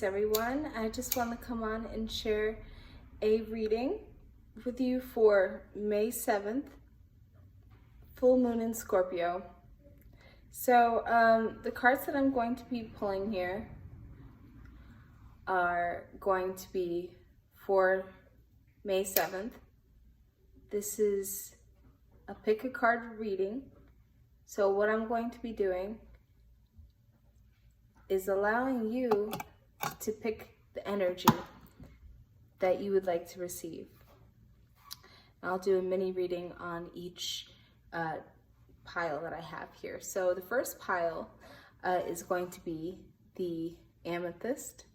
Greetings everyone. I just want to come on and share a reading with you for May 7th, full moon in Scorpio. So the cards that I'm going to be pulling here are going to be for May 7th. This is a pick a card reading. So what I'm going to be doing is allowing you to pick the energy that you would like to receive. I'll do a mini reading on each pile that I have here. So the first pile is going to be the amethyst,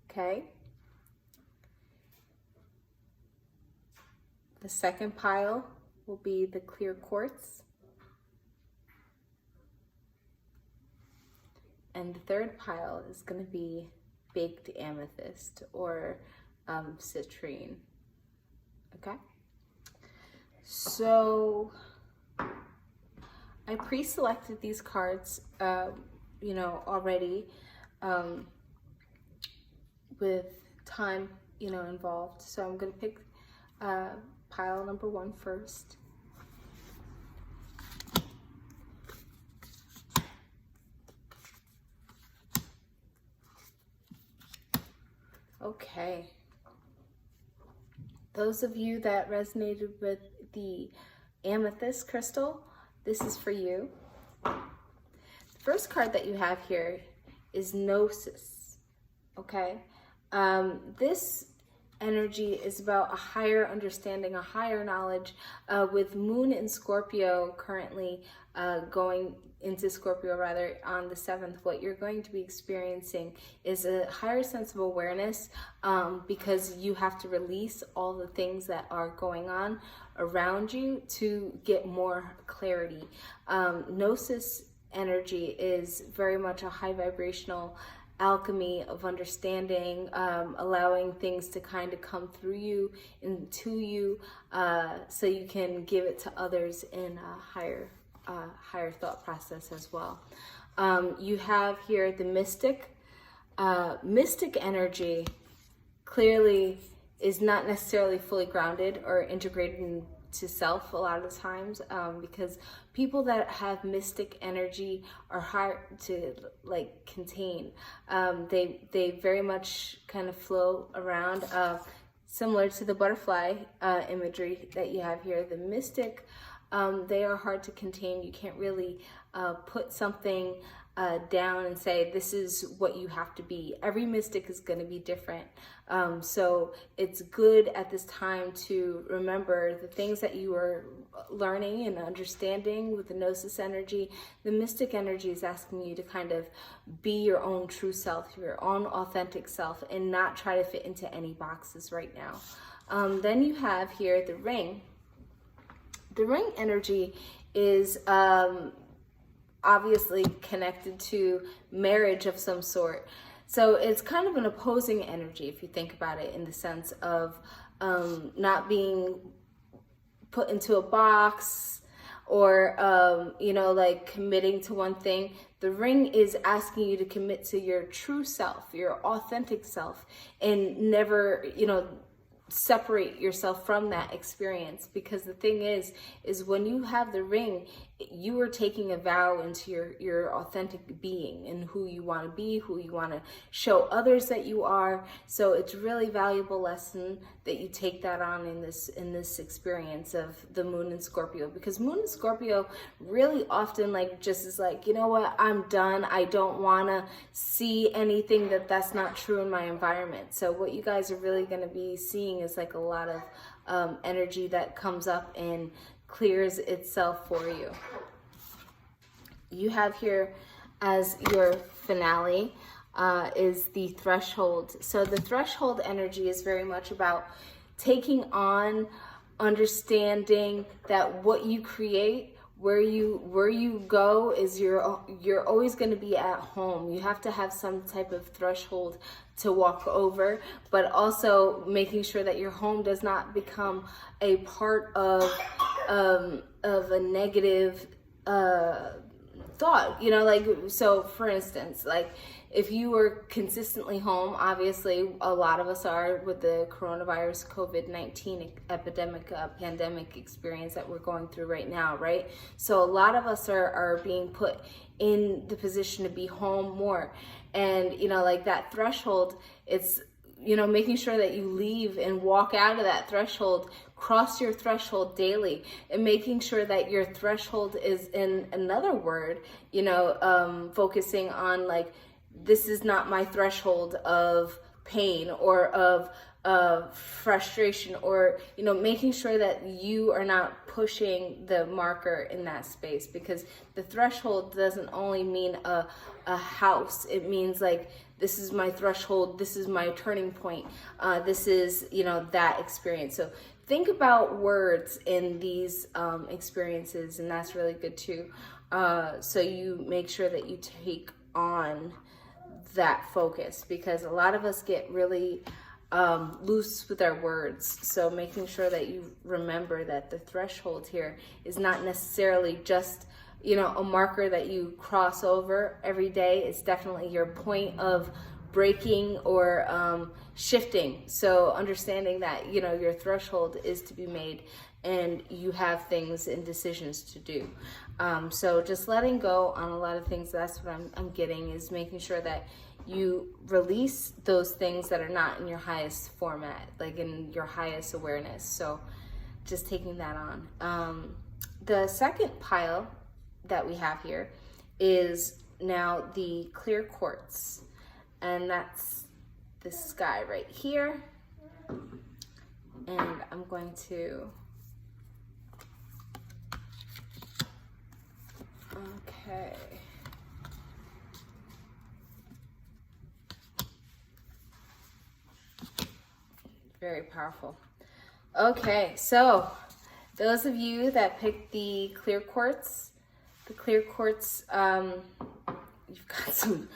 okay? The second pile will be the clear quartz. And the third pile is going to be baked amethyst or citrine. Okay? So I pre-selected these cards, already with time, involved. So I'm going to pick pile number 1 first. Okay, those of you that resonated with the amethyst crystal, this is for you. The first card that you have here is Gnosis, okay? This energy is about a higher understanding, a higher knowledge. With Moon in Scorpio currently going into Scorpio rather on the 7th, what you're going to be experiencing is a higher sense of awareness because you have to release all the things that are going on around you to get more clarity. Gnosis energy is very much a high vibrational alchemy of understanding, allowing things to kind of come through you and to you so you can give it to others in a higher thought process as well. You have here the mystic. Mystic energy clearly is not necessarily fully grounded or integrated into self a lot of the times, because people that have mystic energy are hard to contain. They very much kind of flow around, similar to the butterfly imagery that you have here. The mystic, they are hard to contain. You can't really put something down and say, this is what you have to be. Every mystic is going to be different. So it's good at this time to remember the things that you are learning and understanding with the Gnosis energy. The mystic energy is asking you to kind of be your own true self, your own authentic self, and not try to fit into any boxes right now. Then you have here the ring. The ring energy is obviously connected to marriage of some sort. So it's kind of an opposing energy if you think about it, in the sense of not being put into a box or, committing to one thing. The ring is asking you to commit to your true self, your authentic self, and never, separate yourself from that experience. Because the thing is when you have the ring, you are taking a vow into your authentic being and who you want to be, who you want to show others that you are. So it's really valuable lesson that you take that on in this experience of the Moon in Scorpio, because Moon in Scorpio really often just is you know what, I'm done. I don't want to see anything that's not true in my environment. So what you guys are really going to be seeing is a lot of energy that comes up and clears itself for you. You have here as your finale is the threshold. So the threshold energy is very much about taking on, understanding that what you create, where you go is you're always going to be at home. You have to have some type of threshold to walk over, but also making sure that your home does not become a part of a negative thought, you know, like, so for instance, like if you were consistently home, obviously a lot of us are with the coronavirus COVID-19 epidemic, pandemic experience that we're going through right now, right? So a lot of us are being put in the position to be home more. And, you know, like that threshold, it's, you know, making sure that you leave and walk out of that threshold, cross your threshold daily, and making sure that your threshold is, in another word, you know, focusing on like, this is not my threshold of pain or of frustration, or, you know, making sure that you are not pushing the marker in that space, because the threshold doesn't only mean a house. It means like, this is my threshold, this is my turning point, this is, you know, that experience. So think about words in these experiences, and that's really good too. So you make sure that you take on that focus, because a lot of us get really loose with our words. So making sure that you remember that the threshold here is not necessarily just, you know, a marker that you cross over every day. It's definitely your point of breaking or shifting. So understanding that, you know, your threshold is to be made, and you have things and decisions to do. So just letting go on a lot of things, that's what I'm getting, is making sure that you release those things that are not in your highest format, like in your highest awareness. So just taking that on. The second pile that we have here is now the clear quartz, and that's this guy right here. And I'm going to, okay. Very powerful. Okay, so those of you that picked the clear quartz, you've got some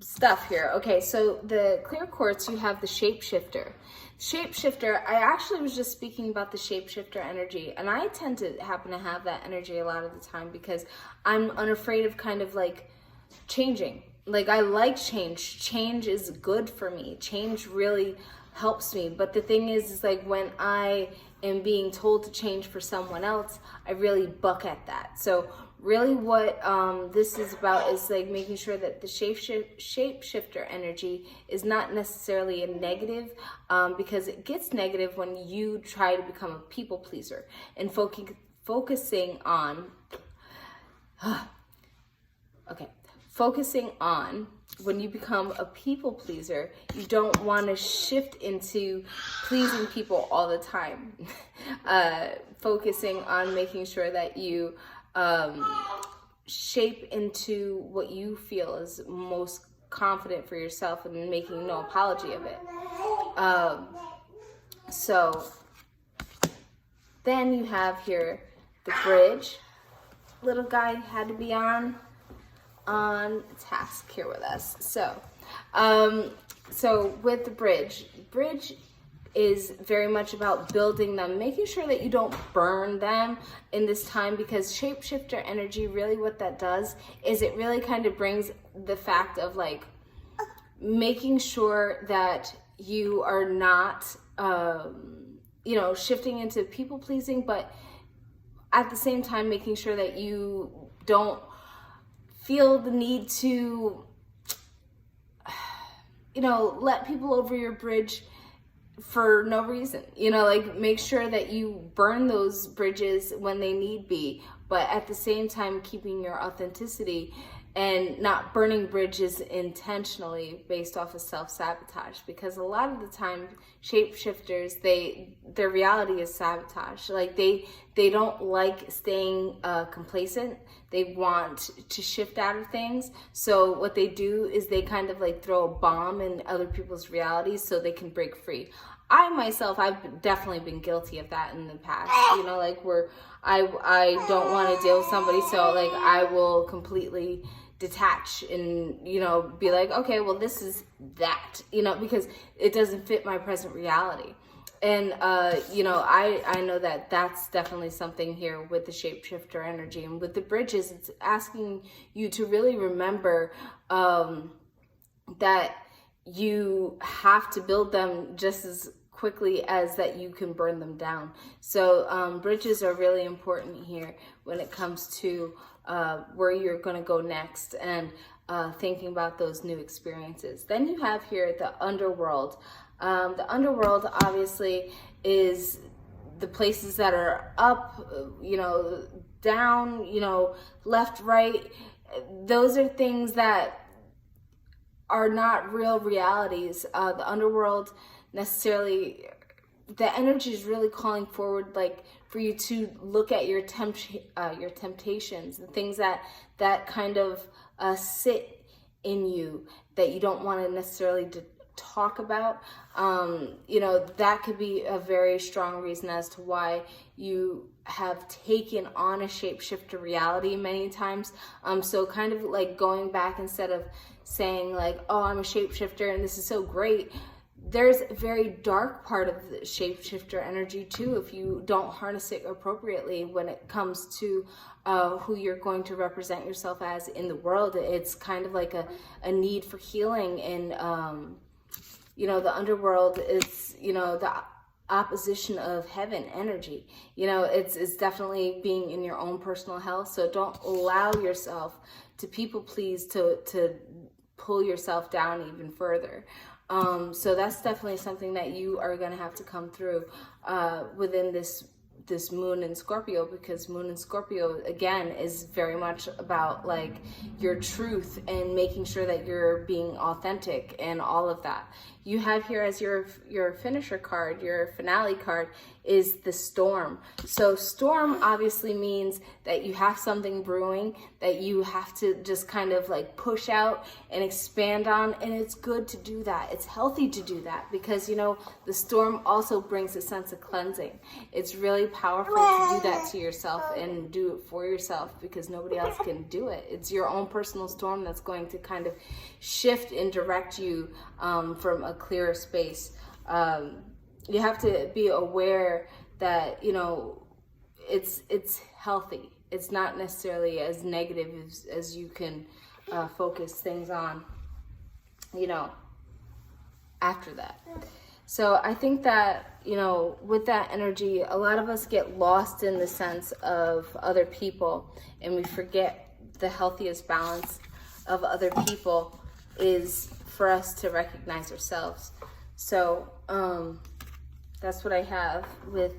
stuff here. Okay, so the clear quartz, you have the shapeshifter. Shapeshifter, I actually was just speaking about the shapeshifter energy, and I tend to happen to have that energy a lot of the time because I'm unafraid of kind of like changing. Like, I like change. Change is good for me. Change really helps me. But the thing is like, when I am being told to change for someone else, I really buck at that. So really what this is about is like making sure that the shapeshifter energy is not necessarily a negative, because it gets negative when you try to become a people pleaser and focusing on focusing on when you become a people pleaser, you don't want to shift into pleasing people all the time. Focusing on making sure that you shape into what you feel is most confident for yourself, and making no apology of it. So then you have here the bridge. Little guy had to be on task here with us. So with the bridge is very much about building them, making sure that you don't burn them in this time, because shapeshifter energy, really what that does is it really kind of brings the fact of like making sure that you are not shifting into people pleasing, but at the same time making sure that you don't feel the need to, let people over your bridge for no reason. Like, make sure that you burn those bridges when they need be, but at the same time keeping your authenticity and not burning bridges intentionally based off of self-sabotage. Because a lot of the time, shapeshifters, their reality is sabotage. Like, they don't like staying complacent. They want to shift out of things. So what they do is they kind of like throw a bomb in other people's realities so they can break free. I myself, I've definitely been guilty of that in the past. Like where I don't want to deal with somebody, so like I will completely detach and be like, okay, well, this is that, because it doesn't fit my present reality. And, I know that that's definitely something here with the shapeshifter energy. And with the bridges, it's asking you to really remember that you have to build them just as quickly as that you can burn them down. So bridges are really important here when it comes to where you're going to go next and thinking about those new experiences. Then you have here the underworld. The underworld obviously is the places that are up, down, left, right. Those are things that are not real realities. The underworld necessarily, the energy is really calling forward, like for you to look at your temptations, the things that kind of sit in you that you don't want to necessarily talk about. That could be a very strong reason as to why you have taken on a shapeshifter reality many times. So kind of like going back, instead of saying like, oh, I'm a shapeshifter and this is so great, there's a very dark part of the shapeshifter energy too if you don't harness it appropriately when it comes to who you're going to represent yourself as in the world. It's kind of like a need for healing. And the underworld is the opposition of heaven energy. It's definitely being in your own personal health. So don't allow yourself to people please to pull yourself down even further. So that's definitely something that you are going to have to come through within this moon in Scorpio, because moon in Scorpio again is very much about like your truth and making sure that you're being authentic and all of that. You have here as your finisher card, your finale card, is the storm. So storm obviously means that you have something brewing that you have to just kind of like push out and expand on, and it's good to do that. It's healthy to do that because the storm also brings a sense of cleansing. It's really powerful to do that to yourself and do it for yourself because nobody else can do it. It's your own personal storm that's going to kind of shift and direct you from a clearer space. You have to be aware that it's healthy. It's not necessarily as negative as you can focus things on after that. So I think that with that energy, a lot of us get lost in the sense of other people, and we forget the healthiest balance of other people is for us to recognize ourselves. So that's what I have with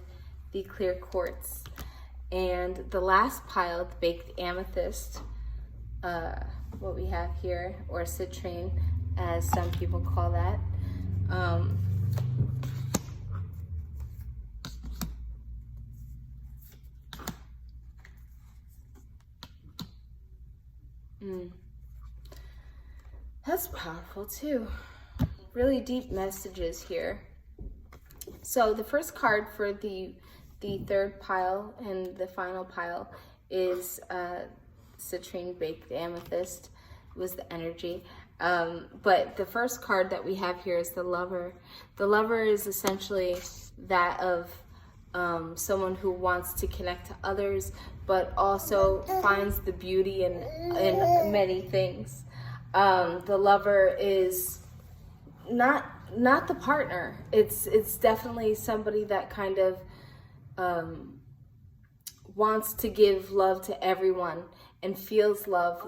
the clear quartz. And the last pile, the baked amethyst, what we have here, or citrine as some people call that. That's powerful too. Really deep messages here. So the first card for the third pile and the final pile is citrine baked amethyst was the energy. But the first card that we have here is the lover. The lover is essentially that of someone who wants to connect to others, but also finds the beauty in many things. The lover is not the partner. It's definitely somebody that kind of wants to give love to everyone and feels love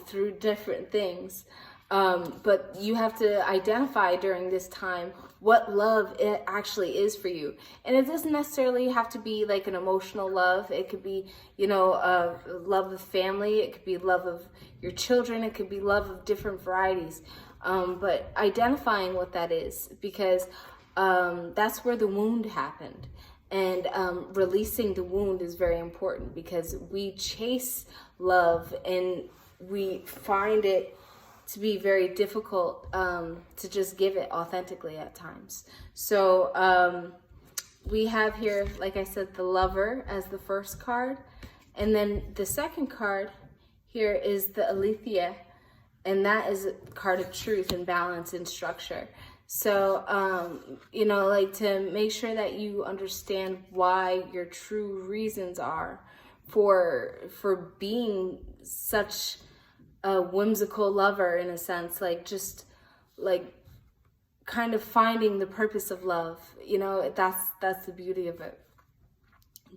through different things. But you have to identify during this time what love it actually is for you. And it doesn't necessarily have to be like an emotional love. It could be, love of family. It could be love of your children. It could be love of different varieties. But identifying what that is, because that's where the wound happened. And releasing the wound is very important, because we chase love and we find it to be very difficult to just give it authentically at times. So we have here, like I said, the lover as the first card. And then the second card here is the Aletheia. And that is a card of truth and balance and structure. So, you know, like to make sure that you understand why your true reasons are for being such a whimsical lover, in a sense, like just like kind of finding the purpose of love. You know, that's the beauty of it.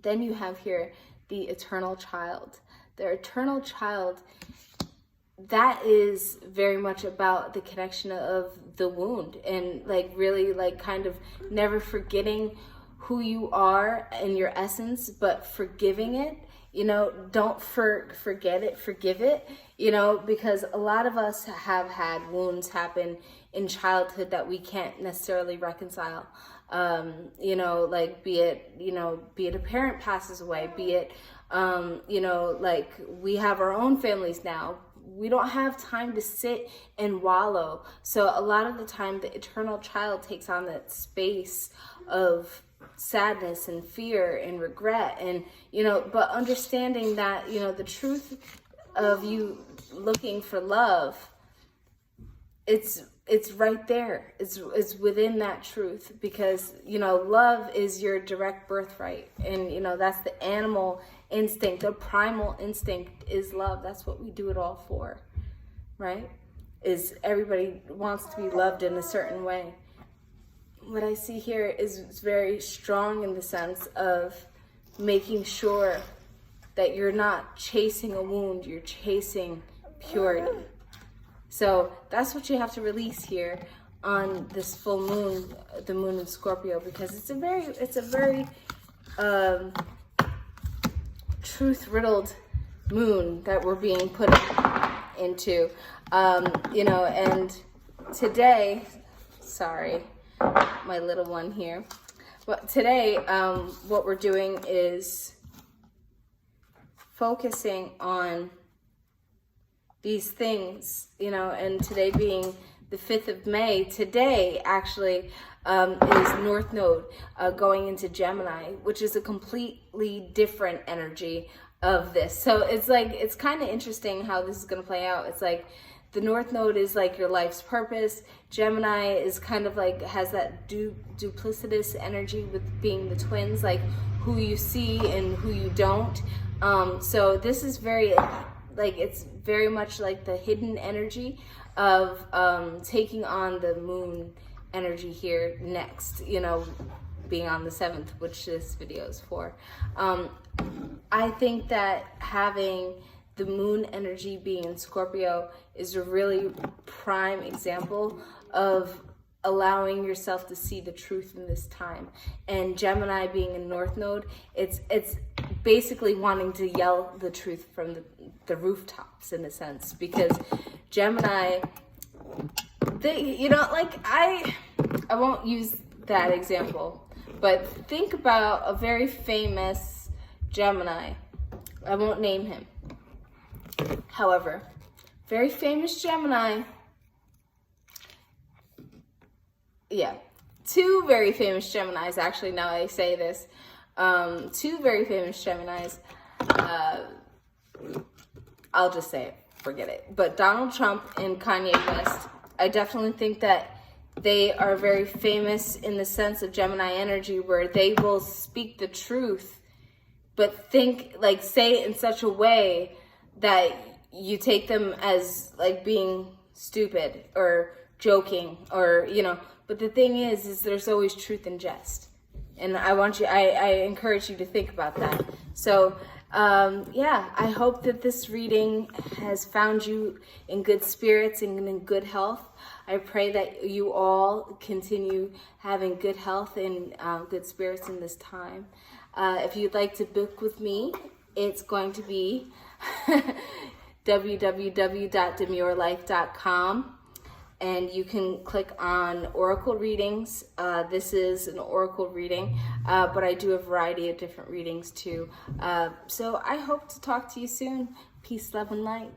Then you have here the eternal child. The eternal child, that is very much about the connection of the wound, and like really like kind of never forgetting who you are and your essence, but forgiving it. You know, don't forget it, forgive it, you know, because a lot of us have had wounds happen in childhood that we can't necessarily reconcile. You know, like be it a parent passes away, be it, you know, like we have our own families now. We don't have time to sit and wallow. So a lot of the time the eternal child takes on that space of sadness and fear and regret, and you know, but understanding that, you know, the truth of you looking for love, it's right there. It's within that truth, because you know, love is your direct birthright, and you know, that's the animal instinct. The primal instinct is love. That's what we do it all for, right? Is everybody wants to be loved in a certain way. What I see here is very strong in the sense of making sure that you're not chasing a wound, you're chasing purity. So that's what you have to release here on this full moon, the moon in Scorpio, because it's a very truth-riddled moon that we're being put into. You know, and today, sorry, my little one here. But today, what we're doing is focusing on these things, you know, and today being the 5th of May, today actually is North Node going into Gemini, which is a completely different energy of this. So it's like, it's kind of interesting how this is going to play out. It's like the North Node is like your life's purpose. Gemini is kind of like, has that duplicitous energy with being the twins, like who you see and who you don't. So this is very, like, it's very much like the hidden energy of taking on the moon energy here next, you know, being on the 7th, which this video is for. I think that having the moon energy being in Scorpio is a really prime example of allowing yourself to see the truth in this time. And Gemini being in North Node, it's basically wanting to yell the truth from the rooftops, in a sense, because Gemini, they, you know, like I won't use that example, but think about a very famous Gemini. I won't name him. However, very famous Gemini, yeah, 2 very famous Geminis, actually, now I say this, 2 very famous Geminis, I'll just say it, forget it, but Donald Trump and Kanye West, I definitely think that they are very famous in the sense of Gemini energy, where they will speak the truth, but think, like, say it in such a way that you take them as like being stupid or joking, or, you know, but the thing is there's always truth in jest. And I encourage you to think about that. So, yeah, I hope that this reading has found you in good spirits and in good health. I pray that you all continue having good health and good spirits in this time. If you'd like to book with me, it's going to be www.demurelife.com, and you can click on Oracle readings. This is an Oracle reading, but I do a variety of different readings too. So I hope to talk to you soon. Peace, love, and light.